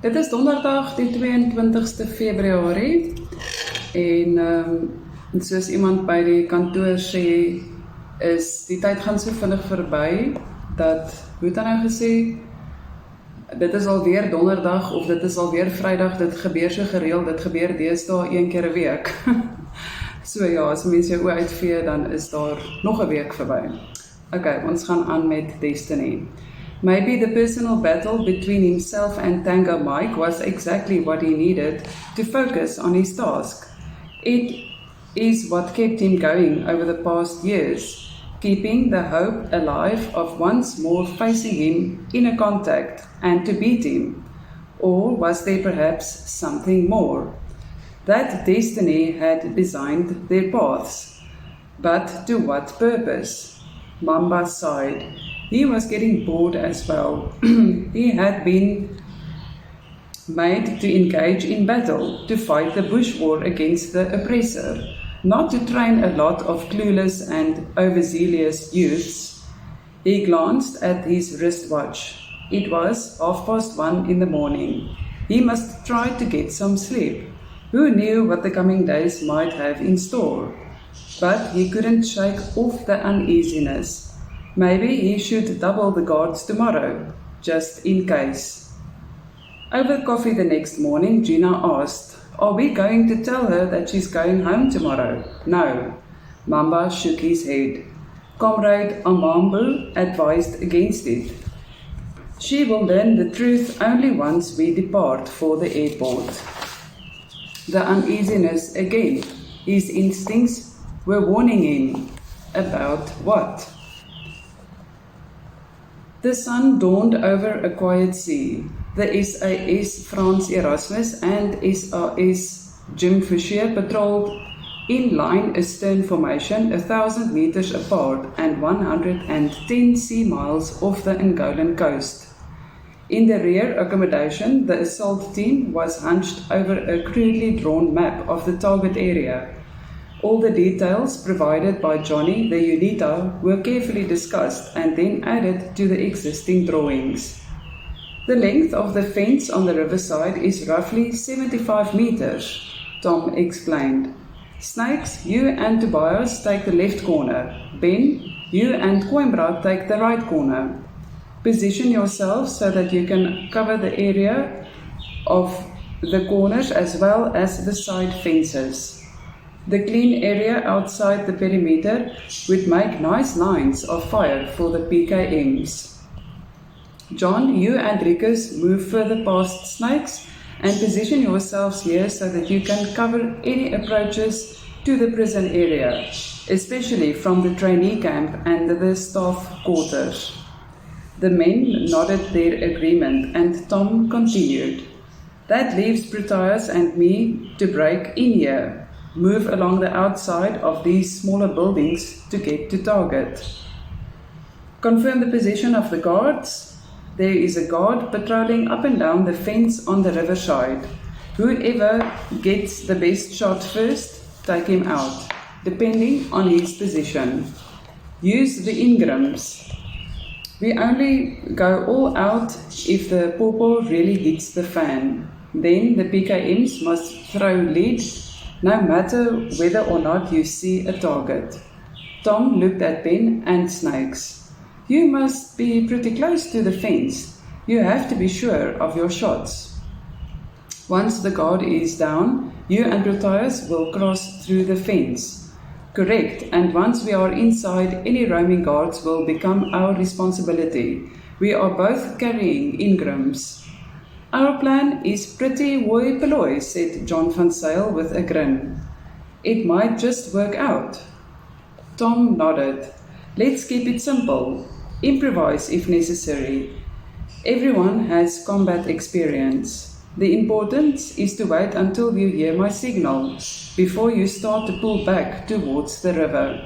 Dit is donderdag die 22ste Februarie en soos iemand by die kantoor sê, is die tyd gaan so vinnig verby, dat, hoe het hy nou gesê, dit is alweer donderdag of dit is alweer Vrydag, dit gebeur so gereeld, dit gebeur deesdae 1 keer 'n week. So ja, as mense jou oë uitvee, dan is daar nog 'n week verby. Okay, ons gaan aan met Destiny. Maybe the personal battle between himself and Tango Mike was exactly what he needed to focus on his task. It is what kept him going over the past years, keeping the hope alive of once more facing him in a contact and to beat him. Or was there perhaps something more? That Destiny had designed their paths. But to what purpose? Mamba sighed. He was getting bored as well. He had been made to engage in battle, to fight the bush war against the oppressor, not to train a lot of clueless and overzealous youths. He glanced at his wristwatch. It was 1:30 in the morning. He must try to get some sleep. Who knew what the coming days might have in store? But he couldn't shake off the uneasiness. Maybe he should double the guards tomorrow, just in case. Over coffee the next morning, Gina asked, "Are we going to tell her that she's going home tomorrow?" "No." Mamba shook his head. Comrade Amambu advised against it. "She will learn the truth only once we depart for the airport." The uneasiness again. His instincts were warning him. About what? The sun dawned over a quiet sea. The SAS Frans Erasmus and SAS Jim Fisher patrolled in line astern formation 1,000 meters apart and 110 sea miles off the Angolan coast. In the rear accommodation, the assault team was hunched over a crudely drawn map of the target area. All the details provided by Johnny, the UNITA, were carefully discussed and then added to the existing drawings. The length of the fence on the riverside is roughly 75 meters, Tom explained. Snakes, you and Tobias take the left corner. Ben, you and Coimbra take the right corner. Position yourself so that you can cover the area of the corners as well as the side fences. The clean area outside the perimeter would make nice lines of fire for the PKMs. John, you and Rikus move further past Snakes and position yourselves here so that you can cover any approaches to the prison area, especially from the trainee camp and the staff quarters. The men nodded their agreement and Tom continued. That leaves Proteus and me to break in here. Move along the outside of these smaller buildings to get to target. Confirm the position of the guards. There is a guard patrolling up and down the fence on the riverside. Whoever gets the best shot first, take him out, depending on his position. Use the Ingrams. We only go all out if the pawpaw really hits the fan. Then the PKMs must throw lead, no matter whether or not you see a target. Tom looked at Ben and Snakes. You must be pretty close to the fence. You have to be sure of your shots. Once the guard is down, you and Proteus will cross through the fence. Correct, and once we are inside, any roaming guards will become our responsibility. We are both carrying Ingrams. Our plan is pretty hoi polloi, said John van Zyl with a grin. It might just work out. Tom nodded. Let's keep it simple. Improvise if necessary. Everyone has combat experience. The importance is to wait until you hear my signal, before you start to pull back towards the river.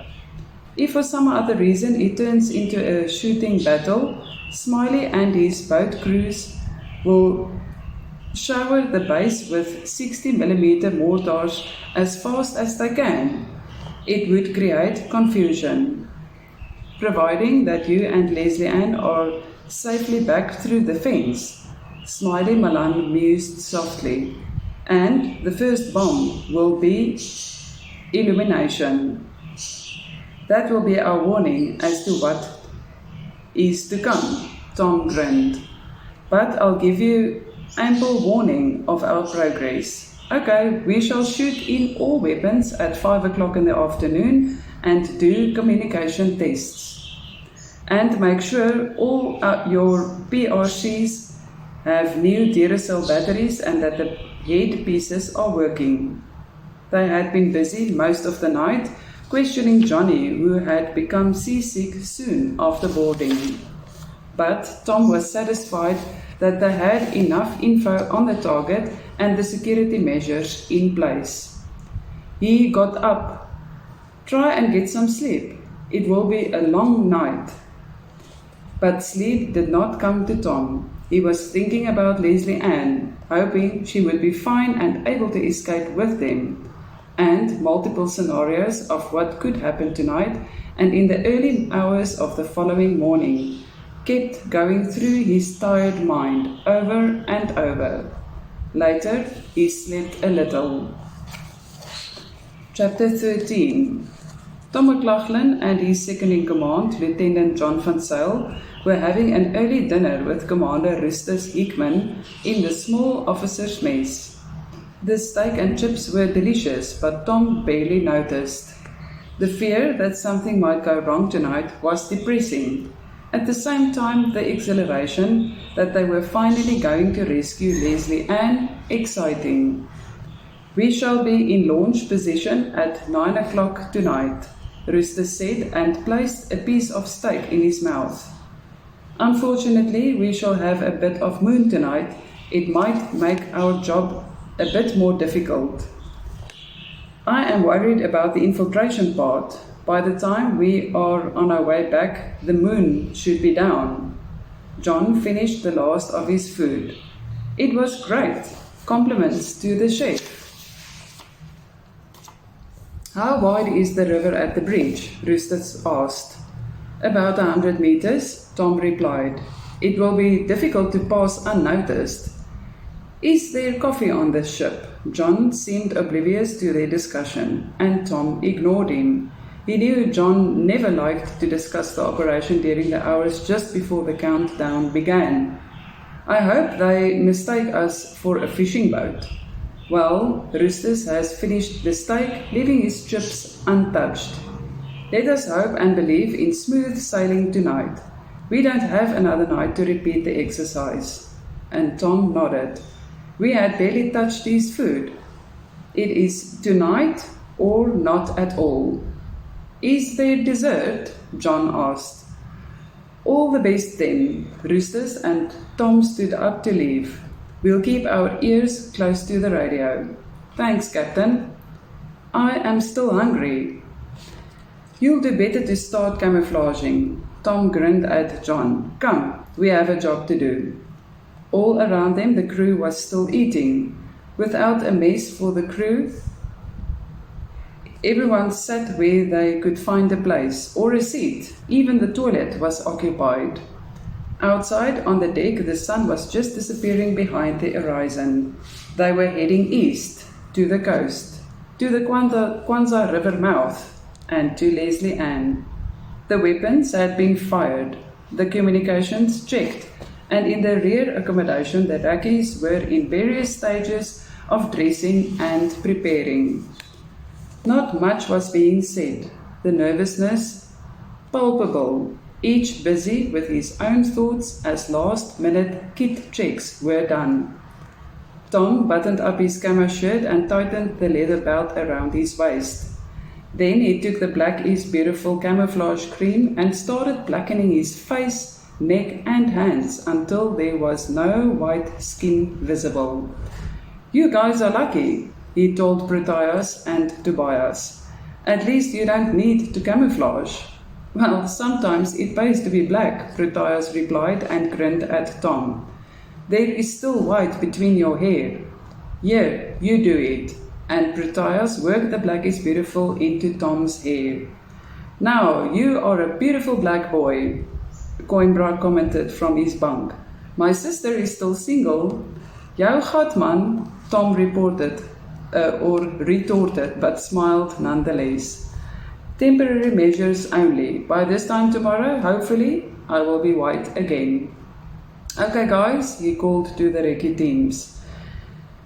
If for some other reason it turns into a shooting battle, Smiley and his boat crews will shower the base with 60mm mortars as fast as they can. It would create confusion. Providing that you and Leslie Ann are safely back through the fence, Smiley Malan mused softly. And the first bomb will be illumination. That will be our warning as to what is to come, Tom grinned. But I'll give you ample warning of our progress. Okay, we shall shoot in all weapons at 5 o'clock in the afternoon and do communication tests. And make sure all your PRCs have new Duracell batteries and that the head pieces are working. They had been busy most of the night questioning Johnny, who had become seasick soon after boarding. But Tom was satisfied that they had enough info on the target and the security measures in place. He got up. Try and get some sleep. It will be a long night. But sleep did not come to Tom. He was thinking about Leslie Ann, hoping she would be fine and able to escape with them, and multiple scenarios of what could happen tonight and in the early hours of the following morning kept going through his tired mind over and over. Later, he slept a little. Chapter 13. Tom McLaughlin and his second-in-command, Lieutenant John Van Zyl, were having an early dinner with Commander Rustus Hickman in the small officers' mess. The steak and chips were delicious, but Tom barely noticed. The fear that something might go wrong tonight was depressing. At the same time, the exhilaration that they were finally going to rescue Leslie Ann, exciting. We shall be in launch position at 9 o'clock tonight, Rustus said and placed a piece of steak in his mouth. Unfortunately, we shall have a bit of moon tonight. It might make our job a bit more difficult. I am worried about the infiltration part. By the time we are on our way back, the moon should be down. John finished the last of his food. It was great. Compliments to the chef. How wide is the river at the bridge? Rustus asked. About 100 meters, Tom replied. It will be difficult to pass unnoticed. Is there coffee on this ship? John seemed oblivious to their discussion, and Tom ignored him. He knew John never liked to discuss the operation during the hours just before the countdown began. I hope they mistake us for a fishing boat. Well, Rustus has finished the steak, leaving his chips untouched. Let us hope and believe in smooth sailing tonight. We don't have another night to repeat the exercise. And Tom nodded. We had barely touched his food. It is tonight or not at all. Is there dessert? John asked. All the best then. Rustus and Tom stood up to leave. We'll keep our ears close to the radio. Thanks, Captain. I am still hungry. You'll do better to start camouflaging. Tom grinned at John. Come, we have a job to do. All around them the crew was still eating. Without a mess for the crew, everyone sat where they could find a place or a seat. Even the toilet was occupied. Outside on the deck, the sun was just disappearing behind the horizon. They were heading east, to the coast, to the Kwanzaa River mouth, and to Leslie Ann. The weapons had been fired, the communications checked, and in the rear accommodation the Rackies were in various stages of dressing and preparing. Not much was being said, the nervousness palpable, each busy with his own thoughts as last-minute kit checks were done. Tom buttoned up his camo shirt and tightened the leather belt around his waist. Then he took the Black is Beautiful camouflage cream and started blackening his face, neck and hands until there was no white skin visible. You guys are lucky, he told Proteus and Tobias. At least you don't need to camouflage. Well, sometimes it pays to be black, Proteus replied and grinned at Tom. There is still white between your hair. Here, you do it. And Proteus worked the Black is Beautiful into Tom's hair. Now, you are a beautiful black boy, Coimbra commented from his bunk. My sister is still single. Jou gat man, Tom retorted, but smiled nonetheless. Temporary measures only. By this time tomorrow, hopefully, I will be white again. Okay guys, he called to the recce teams.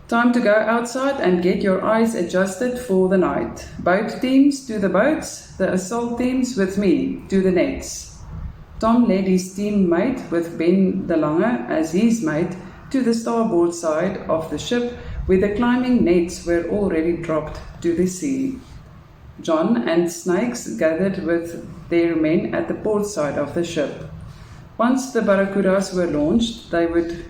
Time to go outside and get your eyes adjusted for the night. Boat teams to the boats, the assault teams with me to the nets. Tom led his teammate with Ben de Lange as his mate to the starboard side of the ship where the climbing nets were already dropped to the sea. John and Snakes gathered with their men at the port side of the ship. Once the barracudas were launched, they would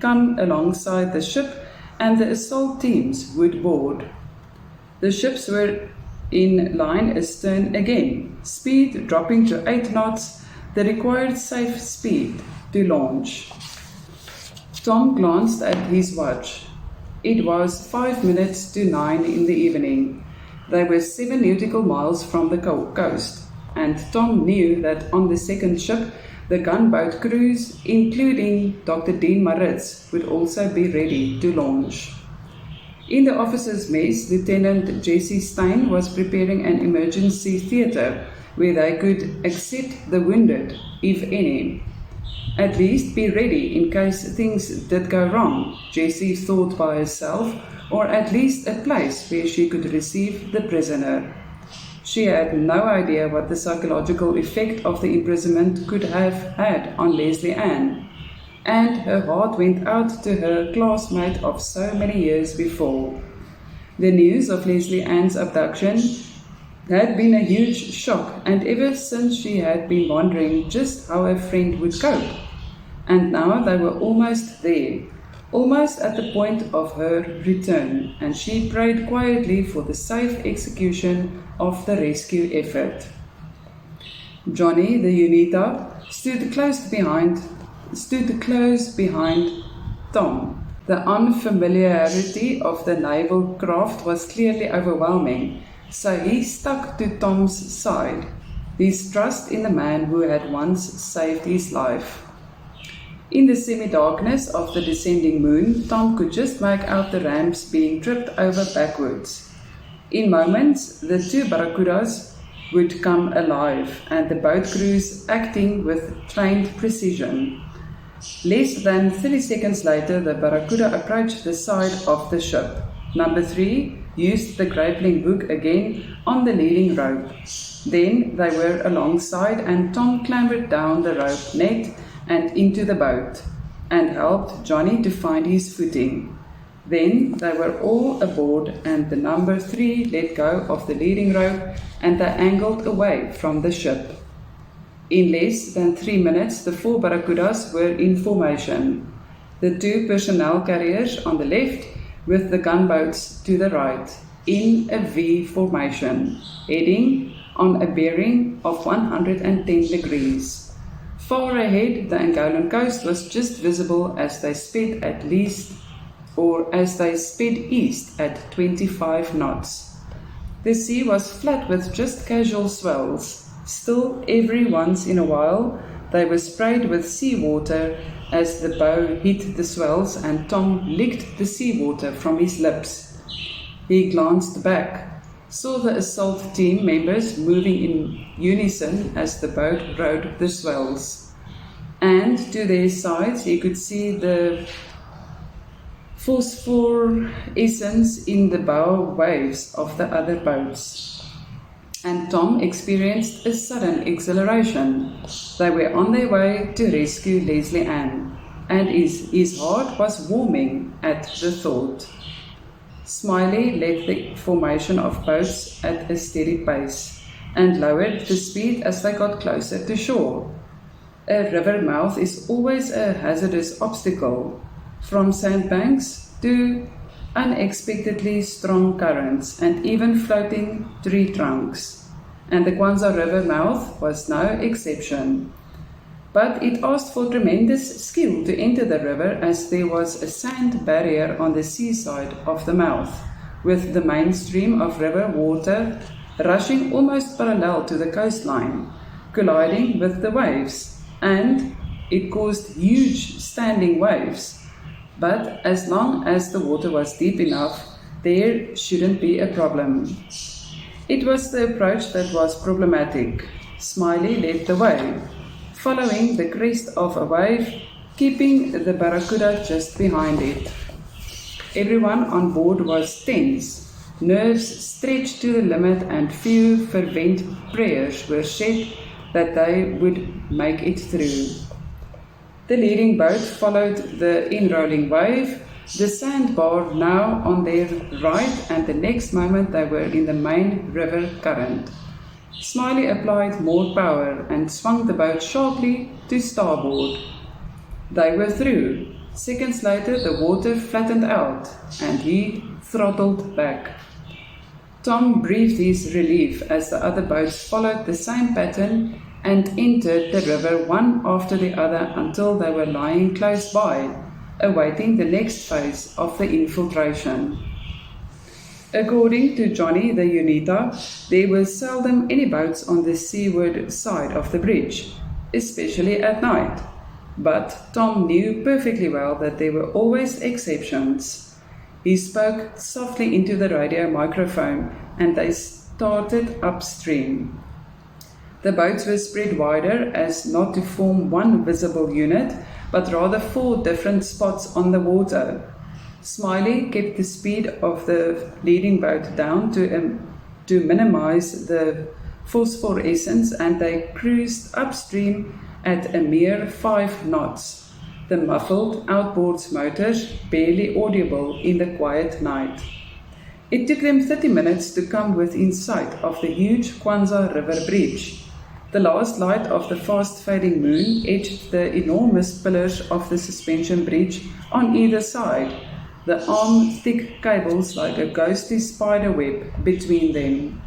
come alongside the ship and the assault teams would board. The ships were in line astern again, speed dropping to 8 knots, the required safe speed to launch. Tom glanced at his watch. It was 5 minutes to 9 in the evening. They were 7 nautical miles from the coast, and Tom knew that on the second ship, the gunboat crews, including Dr. Dean Maritz, would also be ready to launch. In the officers' mess, Lieutenant Jesse Stein was preparing an emergency theatre where they could accept the wounded, if any. At least be ready in case things did go wrong, Jessie thought by herself, or at least a place where she could receive the prisoner. She had no idea what the psychological effect of the imprisonment could have had on Leslie Ann, and her heart went out to her classmate of so many years before. The news of Leslie Ann's abduction had been a huge shock, and ever since she had been wondering just how her friend would cope. And now they were almost there, almost at the point of her return, and she prayed quietly for the safe execution of the rescue effort. Johnny, the UNITA, stood close behind Tom. The unfamiliarity of the naval craft was clearly overwhelming, so he stuck to Tom's side, his trust in the man who had once saved his life. In the semi-darkness of the descending moon, Tom could just make out the ramps being tripped over backwards. In moments, the 2 barracudas would come alive, and the boat crews acting with trained precision. Less than 30 seconds later, the barracuda approached the side of the ship. Number 3 used the grappling hook again on the leading rope. Then they were alongside, and Tom clambered down the rope net and into the boat, and helped Johnny to find his footing. Then they were all aboard, and the number 3 let go of the leading rope, and they angled away from the ship. In less than 3 minutes, the 4 barracudas were in formation, the 2 personnel carriers on the left with the gunboats to the right, in a V formation, heading on a bearing of 110 degrees. Far ahead, the Angolan coast was just visible as they sped east at 25 knots. The sea was flat with just casual swells. Still, every once in a while, they were sprayed with seawater as the bow hit the swells, and Tom licked the seawater from his lips. He glanced back, saw the assault team members moving in unison as the boat rode the swells. And to their sides, he could see the phosphorescence in the bow waves of the other boats. And Tom experienced a sudden exhilaration. They were on their way to rescue Leslie Ann, and his heart was warming at the thought. Smiley led the formation of boats at a steady pace, and lowered the speed as they got closer to shore. A river mouth is always a hazardous obstacle, from sandbanks to unexpectedly strong currents and even floating tree trunks, and the Kwanza River mouth was no exception. But it asked for tremendous skill to enter the river, as there was a sand barrier on the seaside of the mouth, with the main stream of river water rushing almost parallel to the coastline, colliding with the waves, and it caused huge standing waves. But as long as the water was deep enough, there shouldn't be a problem. It was the approach that was problematic. Smiley led the way, following the crest of a wave, keeping the Barracuda just behind it. Everyone on board was tense, nerves stretched to the limit, and few fervent prayers were said that they would make it through. The leading boat followed the in-rolling wave, the sandbar now on their right, and the next moment they were in the main river current. Smiley applied more power and swung the boat sharply to starboard. They were through. Seconds later, the water flattened out, and he throttled back. Tom breathed his relief as the other boats followed the same pattern and entered the river one after the other until they were lying close by, awaiting the next phase of the infiltration. According to Johnny the Unita, there were seldom any boats on the seaward side of the bridge, especially at night. But Tom knew perfectly well that there were always exceptions. He spoke softly into the radio microphone, and they started upstream. The boats were spread wider as not to form one visible unit, but rather 4 different spots on the water. Smiley kept the speed of the leading boat down to minimize the phosphorescence, and they cruised upstream at a mere 5 knots, the muffled outboard motors barely audible in the quiet night. It took them 30 minutes to come within sight of the huge Kwanzaa River Bridge. The last light of the fast-fading moon edged the enormous pillars of the suspension bridge on either side, the arm-thick cables like a ghostly spider web between them.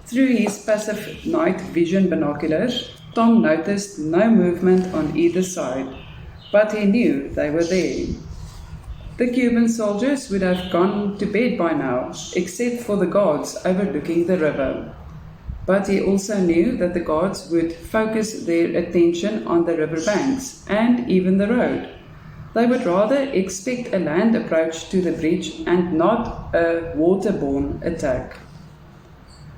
Through his passive night vision binoculars, Tom noticed no movement on either side, but he knew they were there. The Cuban soldiers would have gone to bed by now, except for the guards overlooking the river. But he also knew that the guards would focus their attention on the river banks and even the road. They would rather expect a land approach to the bridge and not a waterborne attack.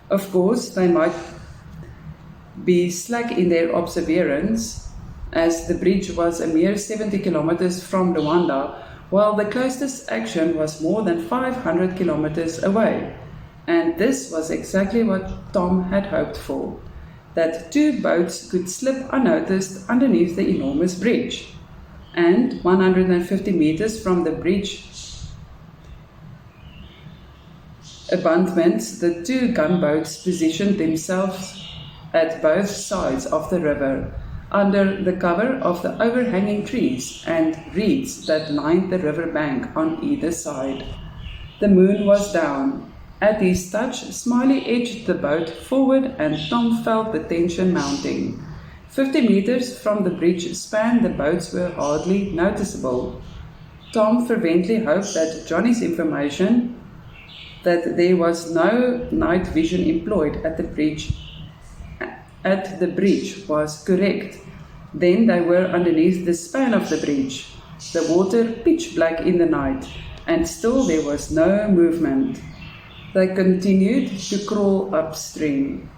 Of course, they might be slack in their observance, as the bridge was a mere 70 kilometers from Luanda, while the closest action was more than 500 kilometers away. And this was exactly what Tom had hoped for, that 2 boats could slip unnoticed underneath the enormous bridge. And 150 meters from the bridge abutments, the 2 gunboats positioned themselves at both sides of the river, under the cover of the overhanging trees and reeds that lined the river bank on either side. The moon was down. At his touch, Smiley edged the boat forward, and Tom felt the tension mounting. 50 meters from the bridge span, the boats were hardly noticeable. Tom fervently hoped that Johnny's information that there was no night vision employed at the bridge was correct. Then they were underneath the span of the bridge, the water pitch black in the night, and still there was no movement. They continued to crawl upstream.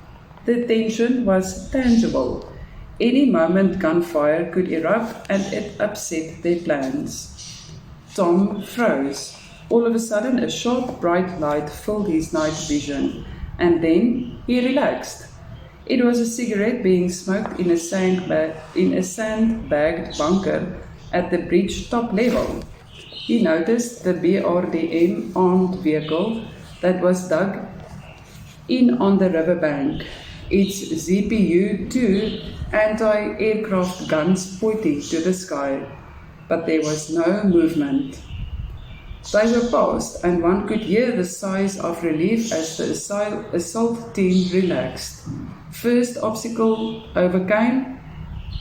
The tension was tangible. Any moment gunfire could erupt, and it upset their plans. Tom froze. All of a sudden, a sharp, bright light filled his night vision, and then he relaxed. It was a cigarette being smoked in a sandbagged bunker at the bridge top level. He noticed the BRDM armed vehicle that was dug in on the riverbank, its ZPU-2 anti-aircraft guns pointing to the sky, but there was no movement. They were past, and one could hear the sighs of relief as the assault team relaxed. First obstacle overcame,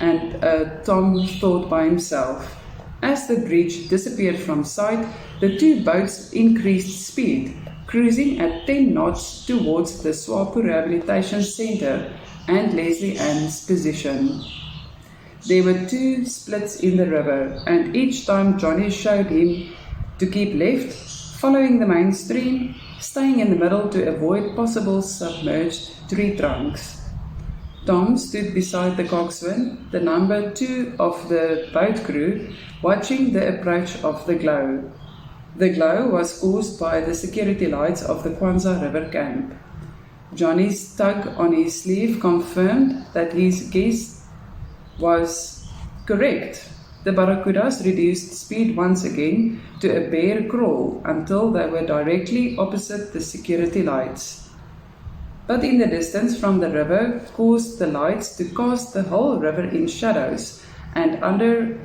and Tom thought by himself. As the bridge disappeared from sight, the 2 boats increased speed, cruising at 10 knots towards the SWAPO Rehabilitation Center and Leslie Ann's position. There were 2 splits in the river, and each time Johnny showed him to keep left, following the main stream, staying in the middle to avoid possible submerged tree trunks. Tom stood beside the coxswain, the number 2 of the boat crew, watching the approach of the glow. The glow was caused by the security lights of the Kwanzaa River camp. Johnny's tug on his sleeve confirmed that his guess was correct. The barracudas reduced speed once again to a bare crawl until they were directly opposite the security lights. But in the distance from the river caused the lights to cast the whole river in shadows, and under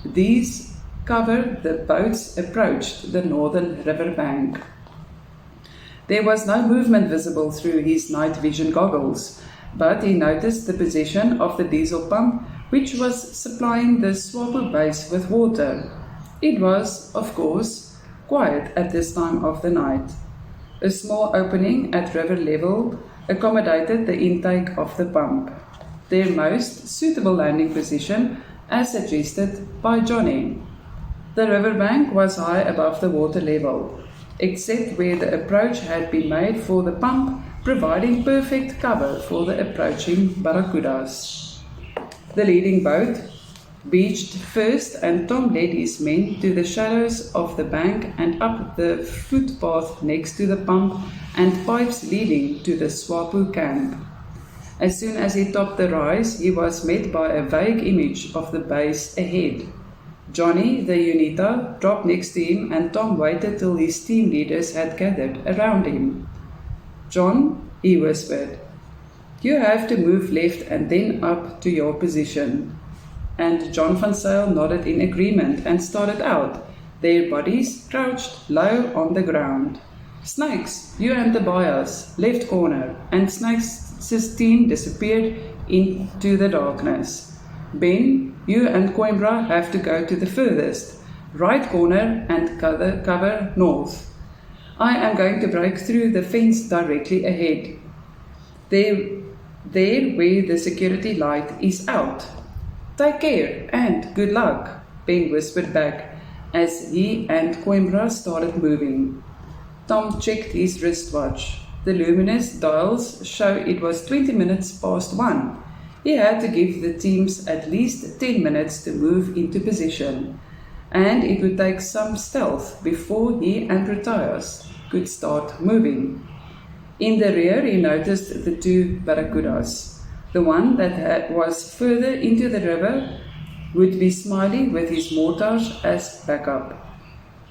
these cover the boats approached the northern river bank. There was no movement visible through his night vision goggles, but he noticed the position of the diesel pump, which was supplying the Swapo base with water. It was, of course, quiet at this time of the night. A small opening at river level accommodated the intake of the pump, their most suitable landing position as suggested by Johnny. The riverbank was high above the water level, except where the approach had been made for the pump, providing perfect cover for the approaching barracudas. The leading boat beached first, and Tom led his men to the shadows of the bank and up the footpath next to the pump and pipes leading to the Swapo camp. As soon as he topped the rise, he was met by a vague image of the base ahead. Johnny, the UNITA, dropped next to him, and Tom waited till his team leaders had gathered around him. "John," he whispered, "you have to move left and then up to your position." And John van Zyl nodded in agreement and started out, their bodies crouched low on the ground. "Snakes, you and Tobias, left corner," and Snakes' team disappeared into the darkness. "Ben, you and Coimbra have to go to the furthest, right corner and cover north. I am going to break through the fence directly ahead. There where the security light is out. Take care and good luck," Ben whispered back as he and Coimbra started moving. Tom checked his wristwatch. The luminous dials show it was 20 minutes past 1. He had to give the teams at least 10 minutes to move into position, and it would take some stealth before he and Proteus could start moving. In the rear, he noticed the 2 barracudas. The one that was further into the river would be Smiley with his mortars as backup.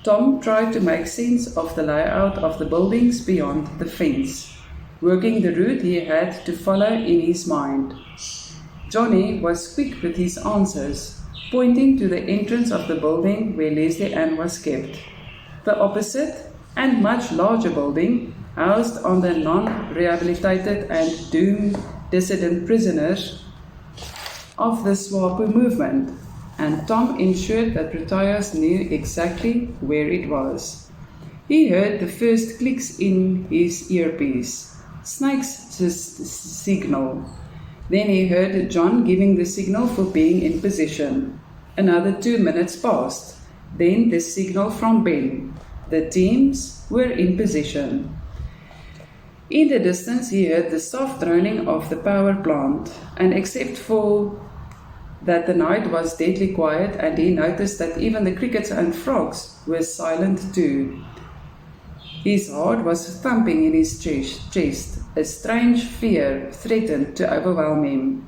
Tom tried to make sense of the layout of the buildings beyond the fence, working the route he had to follow in his mind. Johnny was quick with his answers, pointing to the entrance of the building where Leslie Ann was kept. The opposite and much larger building housed on the non-rehabilitated and doomed dissident prisoners of the Swapo movement, and Tom ensured that Proteus knew exactly where it was. He heard the first clicks in his earpiece, Snake's signal. Then he heard John giving the signal for being in position. Another 2 minutes passed. Then the signal from Ben. The teams were in position. In the distance, he heard the soft droning of the power plant, and except for that the night was deadly quiet, and he noticed that even the crickets and frogs were silent too. His heart was thumping in his chest. A strange fear threatened to overwhelm him.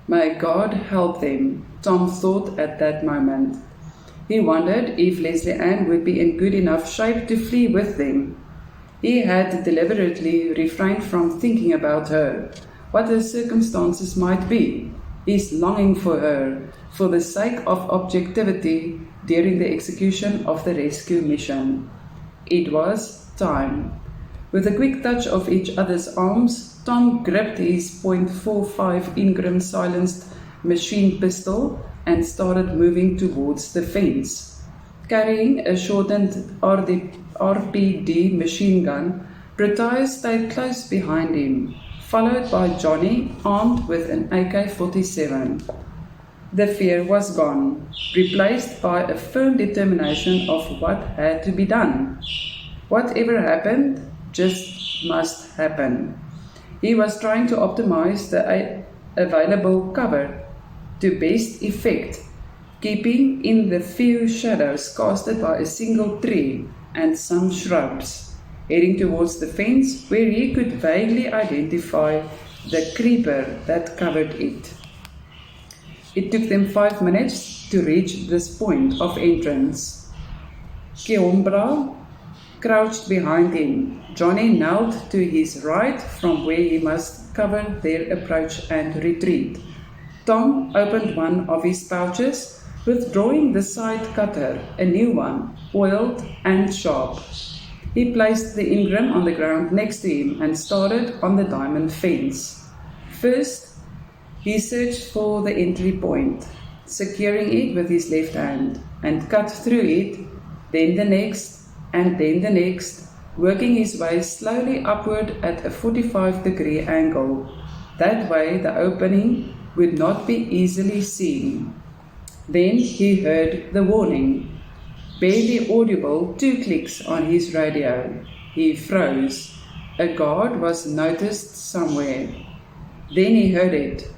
May God help them, Tom thought at that moment. He wondered if Leslie Ann would be in good enough shape to flee with them. He had deliberately refrained from thinking about her, what the circumstances might be, his longing for her, for the sake of objectivity during the execution of the rescue mission. It was time. With a quick touch of each other's arms, Tom gripped his .45 Ingram silenced machine pistol and started moving towards the fence. Carrying a shortened RPD machine gun, Proteus stayed close behind him, followed by Johnny, armed with an AK-47. The fear was gone, replaced by a firm determination of what had to be done. Whatever happened just must happen. He was trying to optimize the available cover to best effect, keeping in the few shadows casted by a single tree and some shrubs, heading towards the fence where he could vaguely identify the creeper that covered it. It took them 5 minutes to reach this point of entrance. Keombra crouched behind him. Johnny knelt to his right from where he must cover their approach and retreat. Tom opened one of his pouches, withdrawing the side cutter, a new one, oiled and sharp. He placed the Ingram on the ground next to him and started on the diamond fence. First, he searched for the entry point, securing it with his left hand, and cut through it, then the next, and then the next, working his way slowly upward at a 45-degree angle. That way the opening would not be easily seen. Then he heard the warning. Barely audible 2 clicks on his radio. He froze. A guard was noticed somewhere. Then he heard it.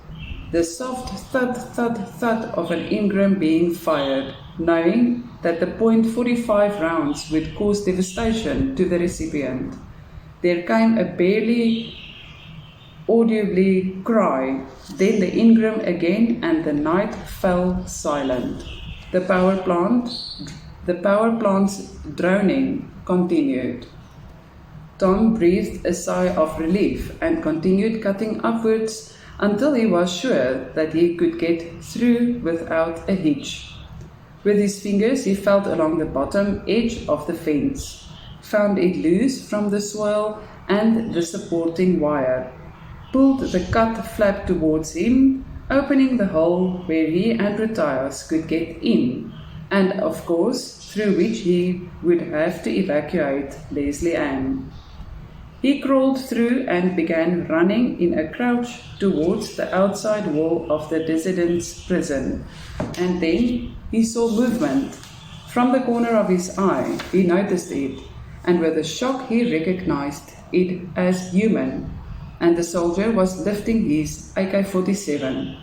The soft thud, thud, thud of an Ingram being fired, knowing that the .45 rounds would cause devastation to the recipient. There came a barely audibly cry, then the Ingram again, and the night fell silent. The power plant's droning continued. Tom breathed a sigh of relief and continued cutting upwards until he was sure that he could get through without a hitch. With his fingers he felt along the bottom edge of the fence, found it loose from the soil and the supporting wire, pulled the cut flap towards him, opening the hole where he and Proteus could get in, and of course through which he would have to evacuate Leslie Ann. He crawled through and began running in a crouch towards the outside wall of the dissident's prison. And then he saw movement. From the corner of his eye, he noticed it, and with a shock he recognized it as human, and the soldier was lifting his AK-47.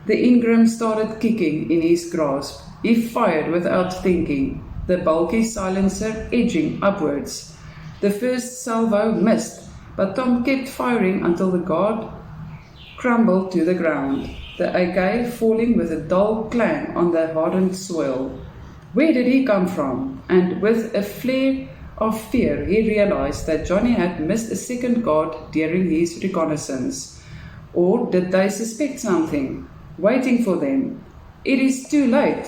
The Ingram started kicking in his grasp. He fired without thinking, the bulky silencer edging upwards. The first salvo missed, but Tom kept firing until the guard crumbled to the ground, the AK falling with a dull clang on the hardened soil. Where did he come from? And with a flare of fear, he realized that Johnny had missed a second guard during his reconnaissance. Or did they suspect something, waiting for them? It is too late.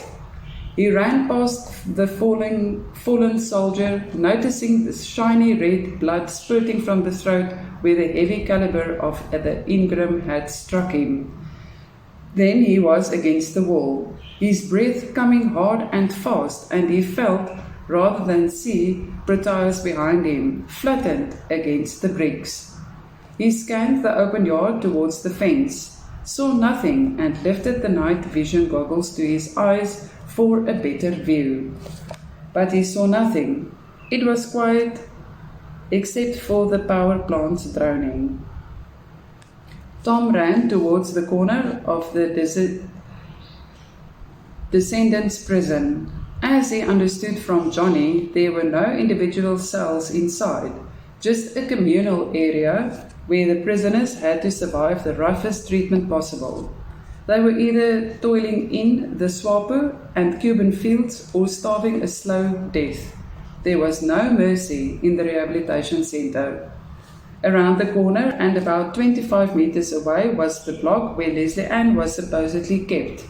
He ran past the fallen soldier, noticing the shiny red blood spurting from the throat where the heavy caliber of the Ingram had struck him. Then he was against the wall, his breath coming hard and fast, and he felt, rather than see, Proteus behind him, flattened against the bricks. He scanned the open yard towards the fence, saw nothing, and lifted the night vision goggles to his eyes for a better view. But he saw nothing. It was quiet, except for the power plant's droning. Tom ran towards the corner of the descendants' prison. As he understood from Johnny, there were no individual cells inside, just a communal area where the prisoners had to survive the roughest treatment possible. They were either toiling in the Swapo and Cuban fields or starving a slow death. There was no mercy in the rehabilitation center. Around the corner and about 25 meters away was the block where Leslie Ann was supposedly kept.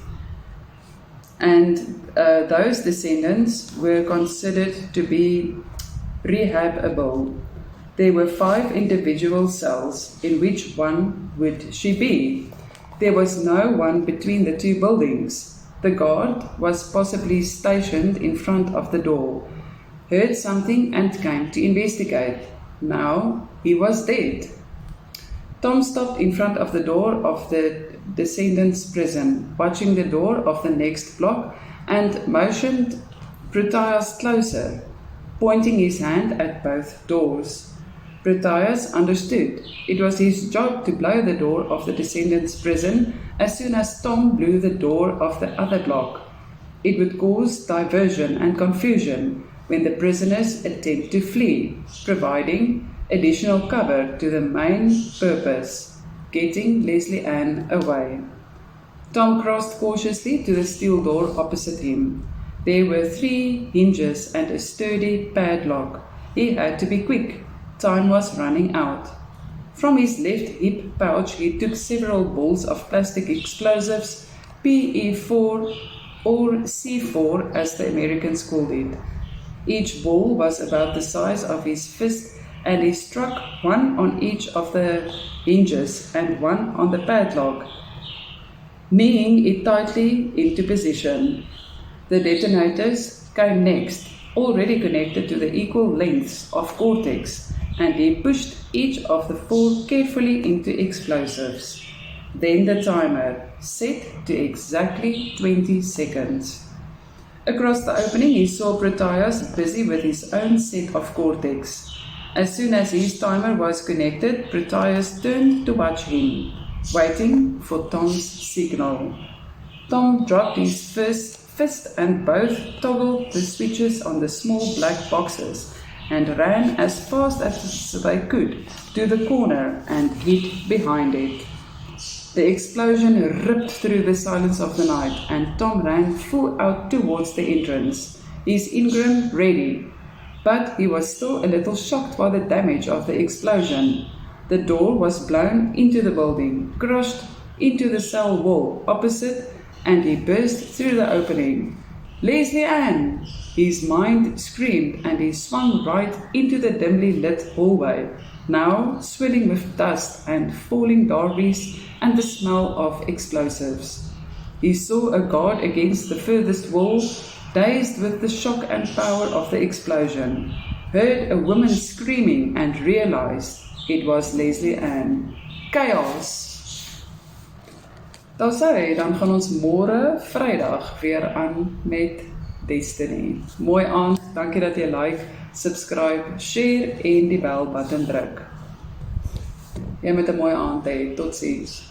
And those descendants were considered to be rehabable. There were 5 individual cells. In which one would she be? There was no one between the 2 buildings. The guard was possibly stationed in front of the door, heard something and came to investigate. Now he was dead. Tom stopped in front of the door of the Descendants Prison, watching the door of the next block, and motioned Proteus closer, pointing his hand at both doors. Proteus understood. It was his job to blow the door of the Descendants Prison as soon as Tom blew the door of the other block. It would cause diversion and confusion when the prisoners attempt to flee, providing additional cover to the main purpose, getting Leslie Ann away. Tom crossed cautiously to the steel door opposite him. There were 3 hinges and a sturdy padlock. He had to be quick. Time was running out. From his left hip pouch he took several balls of plastic explosives, PE4 or C4 as the Americans called it. Each ball was about the size of his fist, and he struck one on each of the hinges and one on the padlock, kneeing it tightly into position. The detonators came next, already connected to the equal lengths of cortex, and he pushed each of the 4 carefully into explosives. Then the timer, set to exactly 20 seconds. Across the opening he saw Proteus busy with his own set of cortex. As soon as his timer was connected, Proteus turned to watch him, waiting for Tom's signal. Tom dropped his fist and both toggled the switches on the small black boxes and ran as fast as they could to the corner and hid behind it. The explosion ripped through the silence of the night, and Tom ran full out towards the entrance, his Ingram ready. But he was still a little shocked by the damage of the explosion. The door was blown into the building, crushed into the cell wall opposite, and he burst through the opening. "Leslie Ann!" His mind screamed, and he swung right into the dimly lit hallway, now swirling with dust and falling derbies and the smell of explosives. He saw a guard against the furthest wall, dazed with the shock and power of the explosion, heard a woman screaming and realized it was Leslie Ann. Chaos! Daar sê, dan gaan ons môre Vrydag weer aan met Destiny. Mooi aand, dankie dat jy like, subscribe, share en die bel button druk. Jy moet 'n mooi aand hê. Totsiens.